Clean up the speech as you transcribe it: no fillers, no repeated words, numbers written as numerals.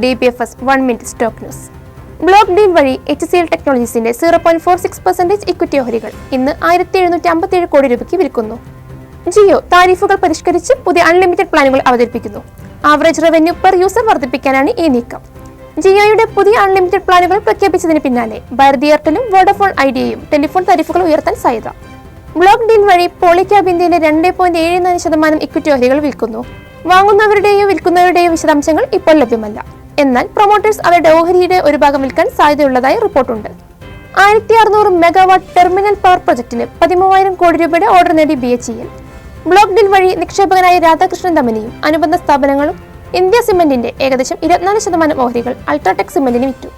DBFS 1 Minute stock news. Block deal വഴി HCL ടെക്നോളജീസിന്റെ 0.46% equity ഓഹരികൾ ഇന്ന് 1757 കോടി രൂപയ്ക്ക് വിൽക്കുന്നു. ജിയോ താരിഫുകൾ പരിഷ്കരിച്ച് പുതിയ അൺലിമിറ്റഡ് പ്ലാനുകൾ അവതരിപ്പിക്കുന്നു. ആവറേജ് റവന്യൂ പെർ യൂസർ വർദ്ധിപ്പിക്കാനാണ് ഈ നീക്കം. ജിയോയുടെ പുതിയ അൺലിമിറ്റഡ് പ്ലാനുകൾ പ്രഖ്യാപിച്ചതിന് പിന്നാലെ ഭാരതി എയർടെലും വോഡഫോൺ ഐഡിയയും ടെലിഫോൺ താരിഫുകൾ ഉയർത്താൻ സാധ്യത. ബ്ലോക്ക് ഡീൽ വഴി പോളിക്യാബ് ഇന്ത്യയിലെ 2.74% ഇക്വിറ്റി ഓഹരികൾ വിൽക്കുന്നു. വാങ്ങുന്നവരുടെയോ വിൽക്കുന്നവരുടെയോ വിശദാംശങ്ങൾ ഇപ്പോൾ ലഭ്യമല്ല. എന്നാൽ പ്രൊമോട്ടേഴ്സ് അവരുടെ ഓഹരിയുടെ ഒരു ഭാഗം വിൽക്കാൻ സാധ്യതയുള്ളതായി റിപ്പോർട്ടുണ്ട്. 1600 മെഗാവാട്ട് ടെർമിനൽ പവർ പ്രൊജക്ടിന് 13,000 കോടി രൂപയുടെ ഓർഡർ നേടി BHEL. ബ്ലോക്ക് ഡീൽ വഴി നിക്ഷേപകനായ രാധാകൃഷ്ണൻ ദമനിയും അനുബന്ധ സ്ഥാപനങ്ങളും ഇന്ത്യ സിമന്റിന്റെ ഏകദേശം 24% ഓഹരികൾ അൾട്രാടെക് സിമന്റിന് വിറ്റു.